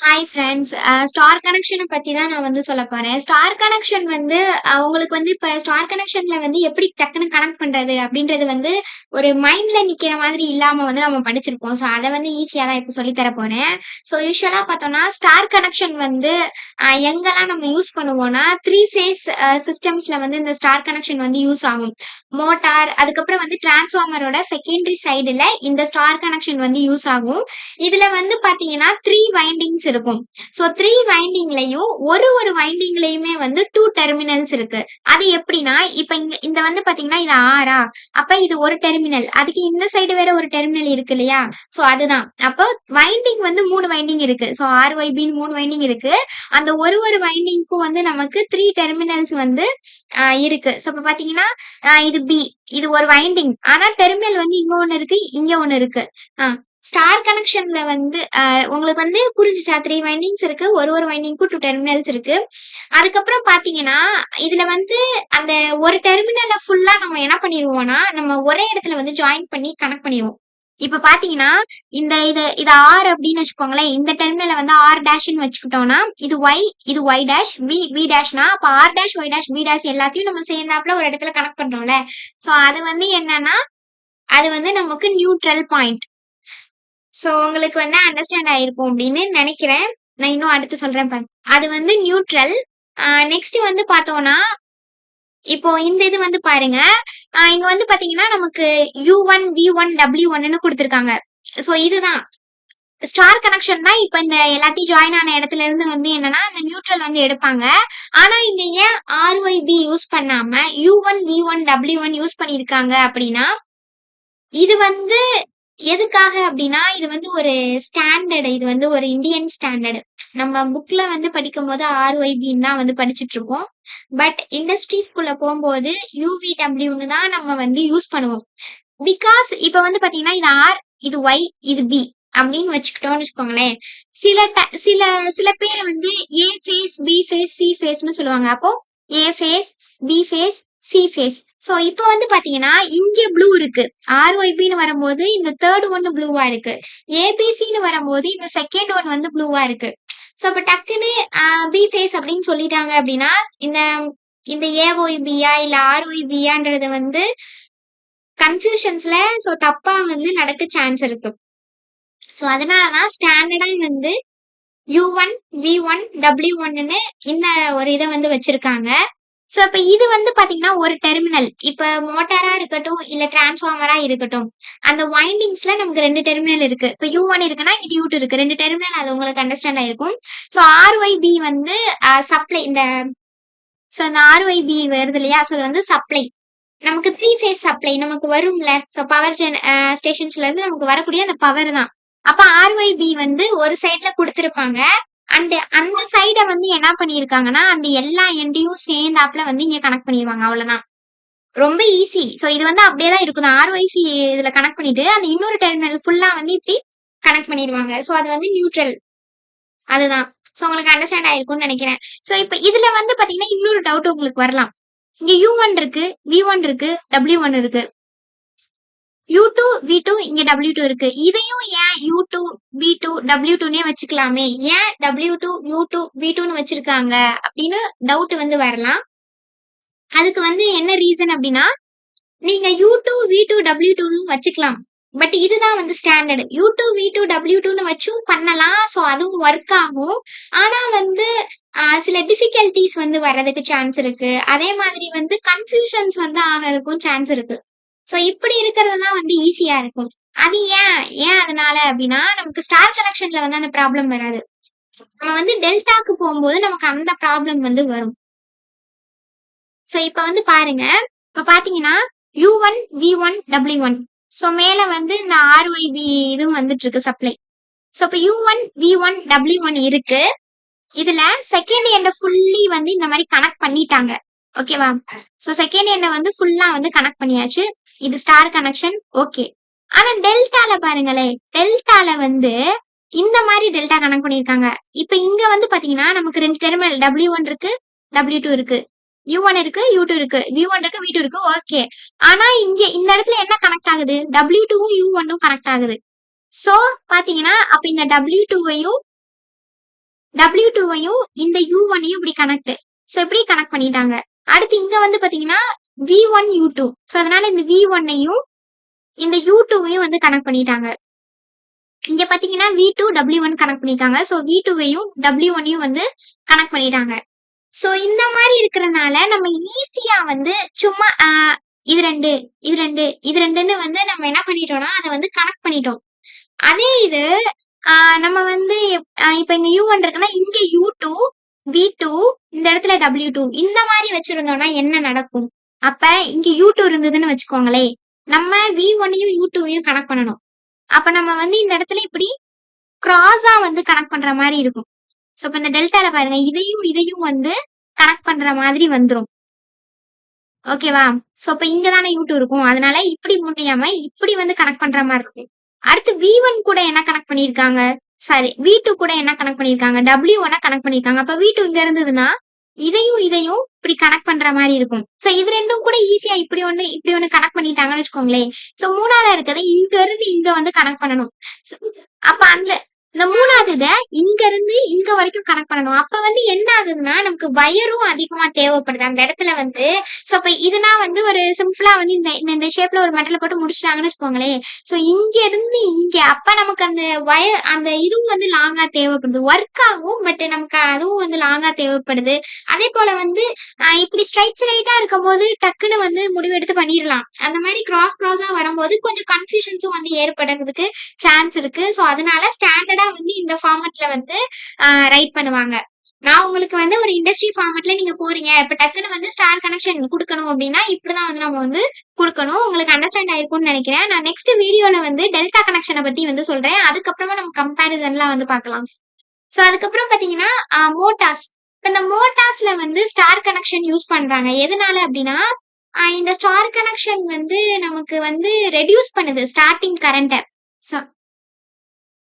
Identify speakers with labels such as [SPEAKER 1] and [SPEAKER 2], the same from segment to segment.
[SPEAKER 1] Hi friends. Star கனெக்ஷனை பத்தி தான் நான் வந்து சொல்லப் போறேன். ஸ்டார் கனெக்ஷன் வந்து உங்களுக்கு வந்து இப்ப ஸ்டார் கனெக்ஷன்ல வந்து எப்படி டக்குன்னு கனெக்ட் பண்றது அப்படின்றது வந்து ஒரு மைண்ட்ல நிக்கிற மாதிரி இல்லாம வந்து நம்ம படிச்சிருப்போம். ஸோ அதை வந்து ஈஸியா தான் இப்போ சொல்லித் தரப் போறேன். ஸோ யூஸ்வலா பார்த்தோம்னா ஸ்டார் கனெக்ஷன் வந்து எங்கெல்லாம் நம்ம யூஸ் பண்ணுவோம்னா த்ரீ ஃபேஸ் சிஸ்டம்ஸ்ல வந்து இந்த ஸ்டார் கனெக்ஷன் வந்து யூஸ் ஆகும். மோட்டார் அதுக்கப்புறம் வந்து டிரான்ஸ்ஃபார்மரோட செகண்டரி சைடுல இந்த ஸ்டார் கனெக்ஷன் வந்து யூஸ் ஆகும். இதுல வந்து பாத்தீங்கன்னா த்ரீ வைண்டிங்ஸ் இருக்கும். ஸோ த்ரீ வைண்டிங்லயும் ஒரு வைண்டிங்லயுமே வந்து டூ டெர்மினல்ஸ் இருக்கு. அது எப்படின்னா இப்ப இங்க இந்த வந்து பாத்தீங்கன்னா இது ஆறா, அப்ப இது ஒரு டெர்மினல், அதுக்கு இந்த சைடு வேற ஒரு டெர்மினல் இருக்கு இல்லையா? சோ அதுதான். அப்போ வைண்டிங் வந்து மூணு வைண்டிங் இருக்கு. ஸோ RYBன்னு மூணு வைண்டிங் இருக்கு. அந்த ஒரு வைண்டிங்க்கும் வந்து நமக்கு த்ரீ டெர்மினல்ஸ் வந்து இருக்கு. ஸோ இப்ப பாத்தீங்கன்னா இது பி, இது ஒரு வைண்டிங், ஆனா டெர்மினல் வந்து இங்க ஒண்ணு இருக்கு, இங்க ஒண்ணு இருக்கு. ஸ்டார் கனெக்ஷன்ல வந்து உங்களுக்கு வந்து புரிஞ்சுச்சா? த்ரீ வைண்டிங்ஸ் இருக்கு, ஒரு வைண்டிங்க்கும் டூ டெர்மினல்ஸ் இருக்கு. அதுக்கப்புறம் பாத்தீங்கன்னா இதுல வந்து அந்த ஒரு டெர்மினலை ஃபுல்லா நம்ம என்ன பண்ணிடுவோம்னா நம்ம ஒரே இடத்துல வந்து ஜாயின் பண்ணி கனெக்ட் பண்ணிடுவோம். இப்ப பாத்தீங்கன்னா இது ஆர் அப்படின்னு வச்சுக்கோங்களேன். இந்த டெர்மினலை வந்து ஆர் டேஷ்னு வச்சுக்கிட்டோம்னா இது ஒய், இது ஒய் டேஷ், வி டேஷ்னா அப்ப r dash y dash v dash எல்லாத்தையும் நம்ம சேர்ந்தாப்புல ஒரு இடத்துல கனெக்ட் பண்றோம்ல. சோ அது வந்து என்னன்னா அது வந்து நமக்கு நியூட்ரல் பாயிண்ட். சோ உங்களுக்கு வந்து அண்டர்ஸ்டாண்ட் ஆயிருக்கும் அப்படின்னு நினைக்கிறேன். நான் இன்னும் அடுத்து சொல்றேன் பாருங்க. அது வந்து நியூட்ரல். நெக்ஸ்ட் வந்து பார்த்தோம்னா இப்போ இந்த இது வந்து பாருங்க. இங்க வந்து பாத்தீங்கன்னா நமக்கு U1 V1 W1ன்னு கொடுத்திருக்காங்க. சோ இதுதான் ஸ்டார் கனெக்ஷன் தான். இப்ப இந்த எல்லாத்தையும் ஜாயின் ஆன இடத்துல இருந்து வந்து என்னன்னா இந்த நியூட்ரல் வந்து எடுப்பாங்க. ஆனா இங்க ஏன் RYB யூஸ் பண்ணாம U1 V1 W1 யூஸ் பண்ணிருக்காங்க அப்படின்னா இது வந்து எதுக்காக அப்படின்னா இது வந்து ஒரு ஸ்டாண்டர்டு, இது வந்து ஒரு இந்தியன் ஸ்டாண்டர்டு. நம்ம புக்ல வந்து படிக்கும் போது RYBன்னு தான் வந்து படிச்சுட்டு இருக்கோம். பட் இண்டஸ்ட்ரீஸ்குள்ள போகும்போது UVWன்னு தான் நம்ம வந்து யூஸ் பண்ணுவோம். பிகாஸ் இப்ப வந்து பாத்தீங்கன்னா இது ஆர், இது ஒய், இது பி அப்படின்னு வச்சுக்கிட்டோம்னு வச்சுக்கோங்களேன். சில சில பேர் வந்து A phase, B phase, C ஃபேஸ்னு சொல்லுவாங்க. அப்போ A phase, B phase, C phase. So இப்போ வந்து பாத்தீங்கன்னா இங்க ப்ளூ இருக்கு. RYBன்னு வரும்போது இந்த தேர்ட் ஒன்னு ப்ளூவா இருக்கு. ஏபிசின்னு வரும்போது இந்த செகண்ட் ஒன் வந்து ப்ளூவா இருக்கு. சோ அப்ப டக்குன்னு பி ஃபேஸ் அப்படின்னு சொல்லிட்டாங்க அப்படின்னா இந்த இந்த ஏஒய்பியா இல்ல RYBயான்றது வந்து கன்ஃபியூஷன்ஸ்ல சோ தப்பா வந்து நடக்க சான்ஸ் இருக்கு. சோ அதனாலதான் ஸ்டாண்டர்டா வந்து U1 V1 W1ன்னு இந்த ஒரு இதை வந்து வச்சிருக்காங்க. சோ இப்ப இது வந்து பாத்தீங்கன்னா ஒரு டெர்மினல். இப்ப மோட்டாரா இருக்கட்டும் இல்ல டிரான்ஸ்ஃபார்மரா இருக்கட்டும், அந்த வைண்டிங்ஸ்ல நமக்கு ரெண்டு டெர்மினல் இருக்கு. இப்ப U1 இருக்குன்னா இங்க U2 இருக்கு, ரெண்டு டெர்மினல். அது உங்களுக்கு அண்டர்ஸ்டாண்ட் ஆயிருக்கும். சோ RYB வந்து சப்ளை. இந்த RYB வருது இல்லையா? சோ அது வந்து சப்ளை. நமக்கு த்ரீ ஃபேஸ் சப்ளை நமக்கு வரும்ல. சோ பவர் ஸ்டேஷன்ஸ்ல இருந்து நமக்கு வரக்கூடிய அந்த பவர் தான். அப்ப RYB வந்து ஒரு சைட்ல கொடுத்திருப்பாங்க. அந்த சைட வந்து என்ன பண்ணிருக்காங்கன்னா அந்த எல்லா எண்டையும் சேர்ந்தாப்புல வந்து இங்க கனெக்ட் பண்ணிடுவாங்க. அவ்வளவுதான். ரொம்ப ஈஸி. சோ இது வந்து அப்படியே தான் இருக்கும். RYC இதுல கனெக்ட் பண்ணிட்டு அந்த இன்னொரு டெர்மினல் ஃபுல்லா வந்து இப்படி கனெக்ட் பண்ணிடுவாங்க. சோ அது வந்து நியூட்ரல். அதுதான். சோ உங்களுக்கு அண்டர்ஸ்டாண்ட் ஆயிருக்கும்னு நினைக்கிறேன். சோ இப்ப இதுல வந்து பாத்தீங்கன்னா இன்னொரு டவுட் உங்களுக்கு வரலாம். இங்க U1 இருக்கு, V1 இருக்கு, W1 இருக்கு. U2 V2 இங்க W2 இருக்கு. இதையும் ஏன் U2 V2 W2னே வச்சுக்கலாமே, ஏன் W2 U2 V2ன்னு வச்சிருக்காங்க அப்படின்னு டவுட் வந்து வரலாம். அதுக்கு வந்து என்ன ரீசன் அப்படின்னா நீங்க U2 V2 W2ன்னு வச்சுக்கலாம். பட் இதுதான் வந்து ஸ்டாண்டர்டு. U2 V2 W2ன்னு வச்சும் பண்ணலாம். சோ அதுவும் ஒர்க் ஆகும். ஆனா வந்து சில டிஃபிகல்டிஸ் வந்து வர்றதுக்கு சான்ஸ் இருக்கு. அதே மாதிரி வந்து கன்ஃபியூஷன்ஸ் வந்து ஆகிறதுக்கும் சான்ஸ் இருக்கு. சோ இப்படி இருக்கிறதுலாம் வந்து ஈஸியா இருக்கும். அது ஏன் அதனால அப்படின்னா நமக்கு ஸ்டார் கனெக்ஷன்ல வந்து அந்த ப்ராப்ளம் வராது. நம்ம வந்து டெல்டாக்கு போகும்போது நமக்கு அந்த ப்ராப்ளம் வந்து வரும். சோ இப்ப வந்து பாருங்க. இப்ப பாத்தீங்கன்னா U1 V1 W1. சோ மேல வந்து இந்த RYB இதுவும் வந்துட்டு இருக்கு சப்ளை. சோ இப்ப U1 V1 W1 இருக்கு. இதுல செகண்ட் எண்ட ஃபுல்லி வந்து இந்த மாதிரி கனெக்ட் பண்ணிட்டாங்க. ஓகேவா? சோ செகண்ட் எண்ட வந்து ஃபுல்லா வந்து கனெக்ட் பண்ணியாச்சு. இது ஸ்டார் கனெக்ஷன். ஓகே. ஆனா டெல்டால பாருங்களே, டெல்டால வந்து இந்த மாதிரி டெல்டா கனெக்ட் பண்ணிருக்காங்க. இப்ப இங்க வந்து பாத்தீங்கன்னா நமக்கு ரெண்டு டெர்மினல் W1 இருக்கு, W2 இருக்கு. U1 இருக்கு, U2 இருக்கு, V1 இருக்கு, V2 இருக்கு. ஓகே. ஆனா இங்க இந்த இடத்துல என்ன கனெக்ட் ஆகுது? W2வும் U1ம் கனெக்ட் ஆகுது. சோ பாத்தீங்கன்னா அப்ப இந்த W2வையும் டபிள்யூ டூவையும் இந்த யூ ஒன்னையும் இப்படி கனெக்ட். ஸோ இப்படி கனெக்ட் பண்ணிட்டாங்க. அடுத்து இங்க வந்து பாத்தீங்கன்னா v one u two. So அதனால இந்த வி ஒன்னையும் இந்த யூ டூவையும் வந்து கனெக்ட் பண்ணிட்டாங்க. இங்க பாத்தீங்கன்னா வி டூ டபிள்யூ ஒன் கனெக்ட் பண்ணிருக்காங்க. ஸோ வி டூவையும் டபிள்யூ ஒன்னையும் வந்து கனெக்ட் பண்ணிட்டாங்க. ஸோ இந்த மாதிரி இருக்கிறனால நம்ம ஈஸியா வந்து சும்மா இது ரெண்டு இது ரெண்டு இது ரெண்டுன்னு வந்து நம்ம என்ன பண்ணிட்டோம்னா அதை வந்து கனெக்ட் பண்ணிட்டோம். அதே இது நம்ம வந்து இப்ப இங்க யூ ஒன் இருக்குன்னா இங்க யூ டூ வி டூ இந்த இடத்துல டபிள்யூ டூ இந்த மாதிரி வச்சிருந்தோம்னா என்ன நடக்கும்? அப்ப இங்க யூ டூ இருந்ததுன்னு வச்சுக்கோங்களே, நம்ம வி ஒன்னையும் யூ டூவையும் கனெக்ட் பண்ணணும். அப்ப நம்ம வந்து இந்த இடத்துல இப்படி கிராஸா வந்து கனெக்ட் பண்ற மாதிரி இருக்கும். சோ இப்ப இந்த டெல்டால பாருங்க, இதையும் வந்து கனெக்ட் பண்ற மாதிரி வந்துரும். ஓகேவா? சோ இப்ப இங்க தானே யூ டூ இருக்கும், அதனால இப்படி முடியாம இப்படி வந்து கனெக்ட் பண்ற மாதிரி இருக்கும். அடுத்து வி ஒன் கூட என்ன கனெக்ட் பண்ணிருக்காங்க, சாரி வி டூ கூட என்ன கனெக்ட் பண்ணிருக்காங்க, டபிள்யூ ஒன்ன கனெக்ட் பண்ணிருக்காங்க. அப்ப வி டூ இங்க இருந்ததுன்னா இதையும் இப்படி கனெக்ட் பண்ற மாதிரி இருக்கும். சோ இது ரெண்டும் கூட ஈஸியா இப்படி ஒண்ணு கனெக்ட் பண்ணிட்டாங்கன்னு வச்சுக்கோங்களேன். சோ மூணாவதா இருக்கிறது இங்க இருந்து இங்க வந்து கனெக்ட் பண்ணணும். அப்ப இந்த மூணாவது இத இங்க இருந்து இங்க வரைக்கும் கனெக்ட் பண்ணணும். அப்ப வந்து என்ன ஆகுதுன்னா நமக்கு வயரும் அதிகமா தேவைப்படுது அந்த இடத்துல வந்து. சோ அப்ப இதுனா வந்து ஒரு சிம்பிளா வந்து இந்த ஷேப்ல ஒரு மெட்டல் போட்டு முடிச்சிட்டாங்கன்னு வச்சுக்கோங்களேன். சோ இங்க இருந்து இங்க அப்ப நமக்கு அந்த அந்த இதுவும் வந்து லாங்கா தேவைப்படுது, ஒர்க் ஆகும். பட் நமக்கு அதுவும் வந்து லாங்கா தேவைப்படுது. அதே போல வந்து இப்படி ஸ்ட்ரைட்டா இருக்கும் போது டக்குன்னு வந்து முடிவெடுத்து பண்ணிடலாம். அந்த மாதிரி கிராஸா வரும்போது கொஞ்சம் கன்ஃபியூஷன்ஸும் வந்து ஏற்படுறதுக்கு சான்ஸ் இருக்கு. சோ அதனால ஸ்டாண்டர்டா வந்து இந்த ஃபார்மட்ல வந்து ரைட் பண்ணுவாங்க. நான் உங்களுக்கு வந்து ஒரு இண்டஸ்ட்ரி ஃபார்மட்ல நீங்க போறீங்க, இப்ப டக்குன்னு வந்து ஸ்டார் கனெக்ஷன் கொடுக்கணும் அப்படின்னா இப்படிதான் வந்து நம்ம வந்து கொடுக்கணும். உங்களுக்கு அண்டர்ஸ்டாண்ட் ஆயிருக்கும்னு நினைக்கிறேன். நான் நெக்ஸ்ட் வீடியோல வந்து டெல்டா கனெக்ஷனை பத்தி வந்து சொல்றேன். அதுக்கப்புறமா நம்ம கம்பேரிசன்லாம் வந்து பார்க்கலாம். சோ அதுக்கப்புறம் பாத்தீங்கன்னா மோட்டார்ஸ். இந்த மோட்டார்ஸ்ல வந்து ஸ்டார் கனெக்ஷன் யூஸ் பண்றாங்க. எதனால அப்படின்னா இந்த ஸ்டார் கனெக்ஷன் வந்து நமக்கு வந்து ரெடியூஸ் பண்ணுது ஸ்டார்டிங் கரண்ட்டை.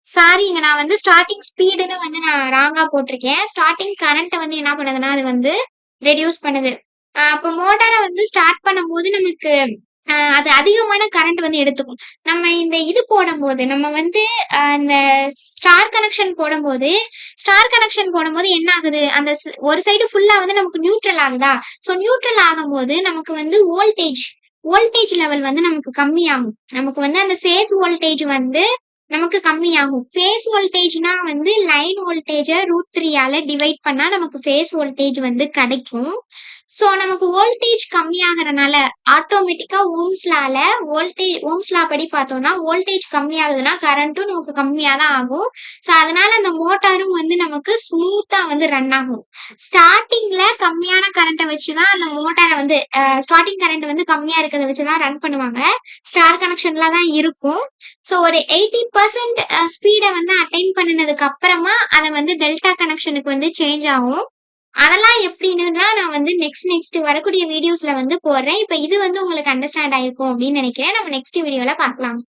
[SPEAKER 1] சாரிங்க, நான் வந்து ஸ்டார்டிங் ஸ்பீடுன்னு வந்து நான் ராங்கா போட்டிருக்கேன். ஸ்டார்டிங் கரண்ட்டை வந்து என்ன பண்ணுதுன்னா அது வந்து ரெடியூஸ் பண்ணுது. அப்போ மோட்டாரை வந்து ஸ்டார்ட் பண்ணும்போது நமக்கு அது அதிகமான கரண்ட் வந்து எடுத்துக்கும். நம்ம இந்த இது போடும்போது நம்ம வந்து இந்த ஸ்டார் கனெக்ஷன் போடும்போது என்ன ஆகுது, அந்த ஒரு சைடு ஃபுல்லா வந்து நமக்கு நியூட்ரல் ஆகுதா. ஸோ நியூட்ரல் ஆகும்போது நமக்கு வந்து வோல்டேஜ் லெவல் வந்து நமக்கு கம்மியாகும். நமக்கு வந்து அந்த ஃபேஸ் வோல்டேஜ் வந்து நமக்கு கம்மியாகும். ஃபேஸ் வோல்டேஜ்னா வந்து லைன் வோல்டேஜ √3 டிவைட் பண்ணா நமக்கு ஃபேஸ் வோல்டேஜ் வந்து கிடைக்கும். சோ நமக்கு வோல்டேஜ் கம்மியாகிறனால ஆட்டோமேட்டிக்கா ஓம்ஸ் லா படி பார்த்தோம்னா வோல்டேஜ் கம்மியாகுதுன்னா கரண்ட்டும் நமக்கு கம்மியா தான் ஆகும். சோ அதனால அந்த மோட்டாரும் வந்து நமக்கு ஸ்மூத்தா வந்து ரன் ஆகும். ஸ்டார்டிங்ல கம்மியான கரண்ட்டை வச்சுதான் அந்த மோட்டாரை வந்து ஸ்டார்டிங் கரண்ட் வந்து கம்மியா இருக்கிறத வச்சுதான் ரன் பண்ணுவாங்க. ஸ்டார் கனெக்ஷன்ல தான் இருக்கும். ஸோ ஒரு 80% ஸ்பீடை வந்து அட்டைன் பண்ணினதுக்கு அப்புறமா அதை வந்து டெல்டா கனெக்ஷனுக்கு வந்து சேஞ்ச் ஆகும். அதெல்லாம் எப்படின்னு நான் வந்து நெக்ஸ்ட் வரக்கூடிய வீடியோஸ்ல வந்து போடுறேன். இப்ப இது வந்து உங்களுக்கு அண்டர்ஸ்டாண்ட் ஆயிருக்கும் அப்படின்னு நினைக்கிறேன். நம்ம நெக்ஸ்ட் வீடியோல பார்க்கலாம்.